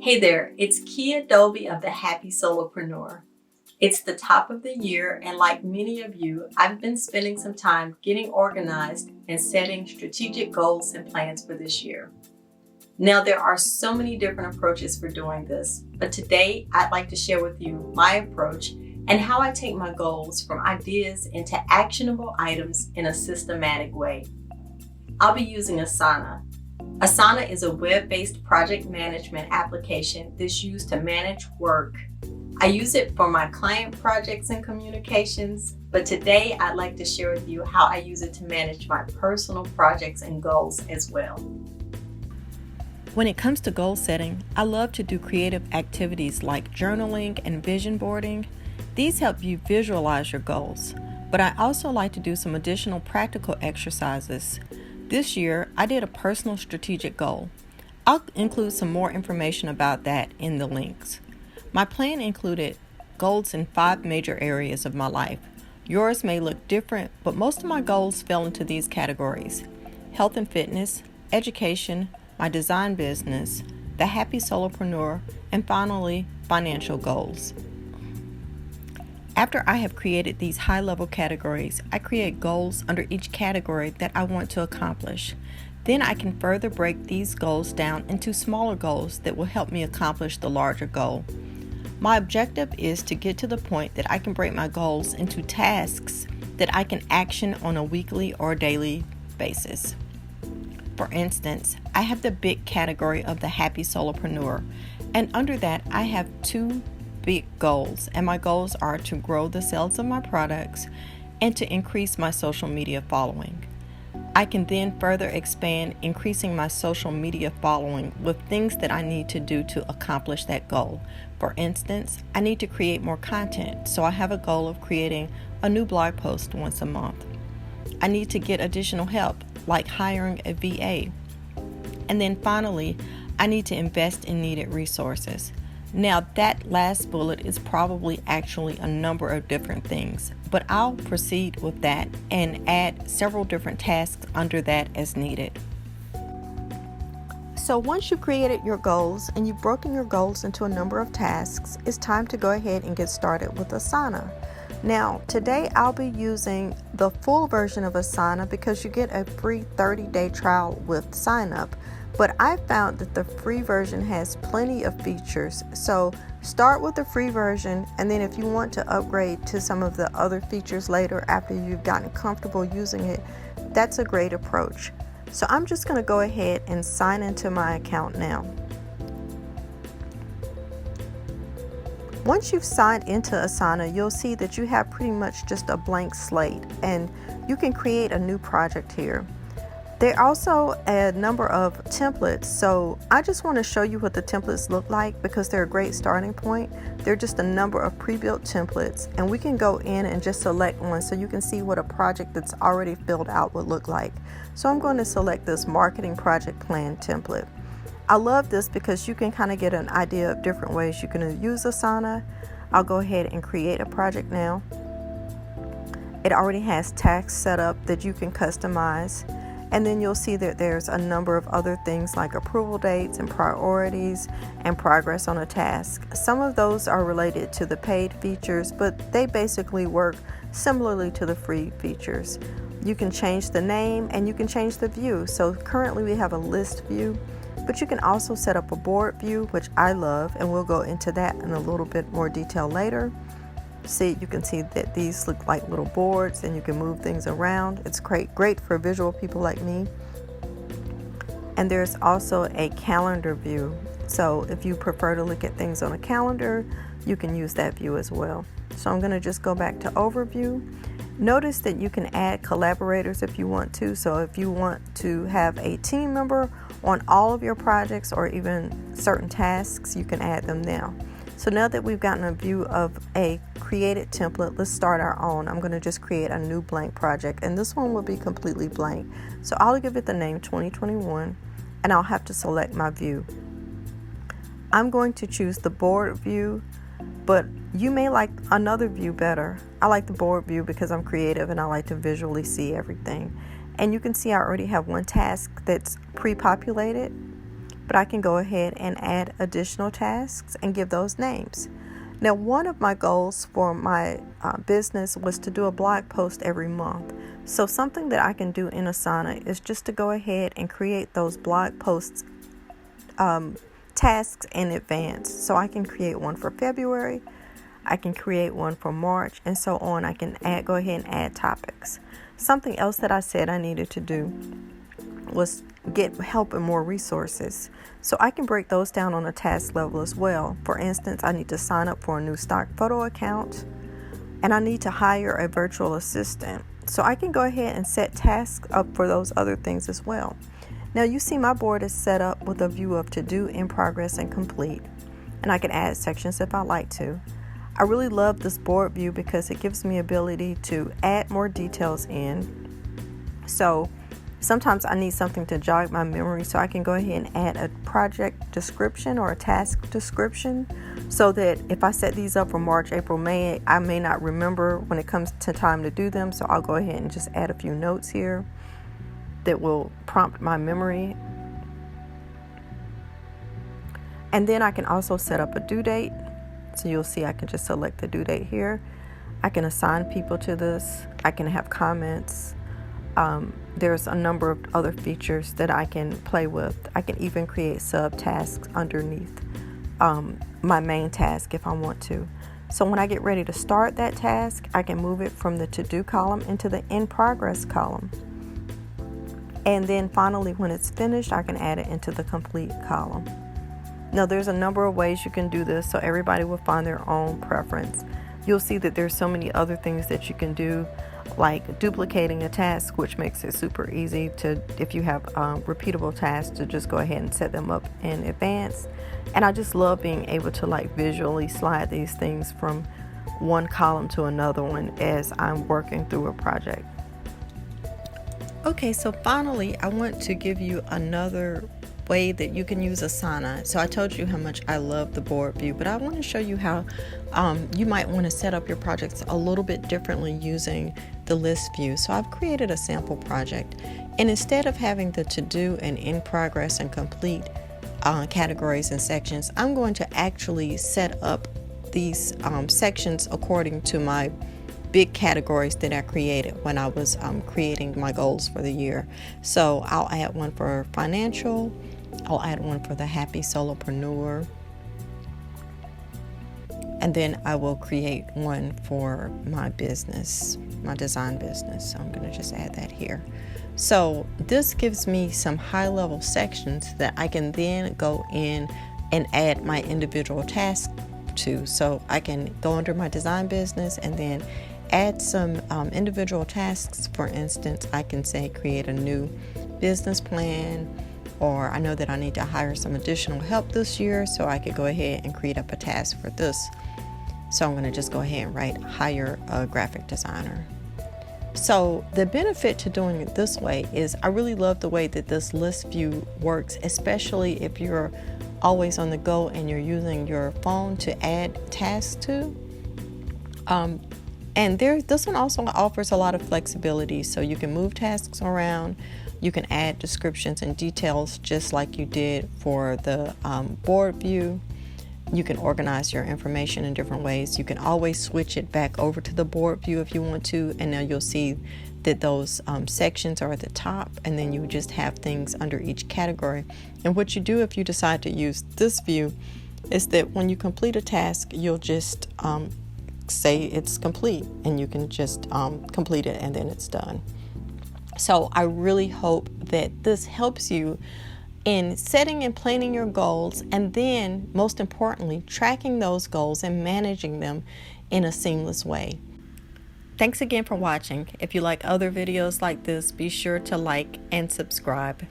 Hey there, it's Dolby of the Happy Solopreneur. It's the top of the year, and like many of you, I've been spending some time getting organized and setting strategic goals and plans for this year. Now, there are so many different approaches for doing this, but today I'd like to share with you my approach and how I take my goals from ideas into actionable items in a systematic way. I'll be using Asana. Asana is a web-based project management application that's used to manage work. I use it for my client projects and communications, but today I'd like to share with you how I use it to manage my personal projects and goals as well. When it comes to goal setting, I love to do creative activities like journaling and vision boarding. These help you visualize your goals, but I also like to do some additional practical exercises. This year, I did a personal strategic goal. I'll include some more information about that in the links. My plan included goals in 5 major areas of my life. Yours may look different, but most of my goals fell into these categories: health and fitness, education, my design business, the happy solopreneur, and finally, financial goals. After I have created these high-level categories, I create goals under each category that I want to accomplish. Then I can further break these goals down into smaller goals that will help me accomplish the larger goal. My objective is to get to the point that I can break my goals into tasks that I can action on a weekly or daily basis. For instance, I have the big category of the happy solopreneur, and under that I have 2 big goals, and my goals are to grow the sales of my products and to increase my social media following. I can then further expand increasing my social media following with things that I need to do to accomplish that goal. For instance, I need to create more content, so I have a goal of creating a new blog post once a month. I need to get additional help, like hiring a VA. And then finally, I need to invest in needed resources. Now, that last bullet is probably actually a number of different things, but I'll proceed with that and add several different tasks under that as needed. So once you've created your goals and you've broken your goals into a number of tasks, it's time to go ahead and get started with Asana. Now, today I'll be using the full version of Asana because you get a free 30-day trial with sign up. But I found that the free version has plenty of features. So start with the free version, and then if you want to upgrade to some of the other features later after you've gotten comfortable using it, that's a great approach. So I'm just going to go ahead and sign into my account now. Once you've signed into Asana, you'll see that you have pretty much just a blank slate, and you can create a new project here. There are also a number of templates, so I just want to show you what the templates look like because they're a great starting point. They're just a number of pre-built templates, and we can go in and just select one so you can see what a project that's already filled out would look like. So I'm going to select this marketing project plan template. I love this because you can kind of get an idea of different ways you can use Asana. I'll go ahead and create a project now. It already has tasks set up that you can customize. And then you'll see that there's a number of other things like approval dates and priorities and progress on a task. Some of those are related to the paid features, but they basically work similarly to the free features. You can change the name and you can change the view. So currently we have a list view, but you can also set up a board view, which I love, and we'll go into that in a little bit more detail later. You can see that these look like little boards and you can move things around. It's great for visual people like me. And there's also a calendar view. So if you prefer to look at things on a calendar, you can use that view as well. So I'm going to just go back to overview. Notice that you can add collaborators if you want to. So if you want to have a team member on all of your projects or even certain tasks, you can add them now. So now that we've gotten a view of a created template, let's start our own. I'm going to just create a new blank project, and this one will be completely blank. So I'll give it the name 2021, and I'll have to select my view. I'm going to choose the board view, but you may like another view better. I like the board view because I'm creative and I like to visually see everything. And you can see I already have one task that's pre-populated. but I can go ahead and add additional tasks and give those names. Now, one of my goals for my business was to do a blog post every month. So something that I can do in Asana is just to go ahead and create those blog posts tasks in advance. So I can create one for February, I can create one for March, and so on. I can go ahead and add topics. Something else that I said I needed to do was get help and more resources. So I can break those down on a task level as well. For instance, I need to sign up for a new stock photo account, and I need to hire a virtual assistant. So I can go ahead and set tasks up for those other things as well. Now you see my board is set up with a view of to do, in progress, and complete. And I can add sections if I like to. I really love this board view because it gives me ability to add more details in. So sometimes I need something to jog my memory, so I can go ahead and add a project description or a task description so that if I set these up for March, April, May, I may not remember when it comes to time to do them. So I'll go ahead and just add a few notes here that will prompt my memory. And then I can also set up a due date. So you'll see I can just select the due date here. I can assign people to this. I can have comments. There's a number of other features that I can play with. I can even create subtasks underneath my main task if I want to. So when I get ready to start that task, I can move it from the to-do column into the in progress column. And then finally, when it's finished, I can add it into the complete column. Now, there's a number of ways you can do this, so everybody will find their own preference. You'll see that there's so many other things that you can do, like duplicating a task, which makes it super easy to, if you have repeatable tasks, to just go ahead and set them up in advance. And I just love being able to like visually slide these things from one column to another one as I'm working through a project. Okay, so finally, I want to give you another way that you can use Asana. So I told you how much I love the board view, but I want to show you how you might want to set up your projects a little bit differently using the list view. So I've created a sample project, and instead of having the to-do and in progress and complete categories and sections, I'm going to actually set up these sections according to my big categories that I created when I was creating my goals for the year. So I'll add one for financial, I'll add one for the happy solopreneur, and then I will create one for my business, my design business. So I'm going to just add that here. So this gives me some high-level sections that I can then go in and add my individual tasks to. So I can go under my design business and then add some individual tasks. For instance, I can say create a new business plan, or I know that I need to hire some additional help this year, so I could go ahead and create up a task for this. So I'm going to just go ahead and write hire a graphic designer. So the benefit to doing it this way is I really love the way that this list view works, especially if you're always on the go and you're using your phone to add tasks to. And this one also offers a lot of flexibility, so you can move tasks around, you can add descriptions and details just like you did for the board view. You can organize your information in different ways. You can always switch it back over to the board view if you want to, and now you'll see that those sections are at the top, and then you just have things under each category. And what you do if you decide to use this view is that when you complete a task, you'll just say it's complete, and you can just complete it and then it's done. So I really hope that this helps you in setting and planning your goals, and then most importantly, tracking those goals and managing them in a seamless way. Thanks again for watching. If you like other videos like this, be sure to like and subscribe.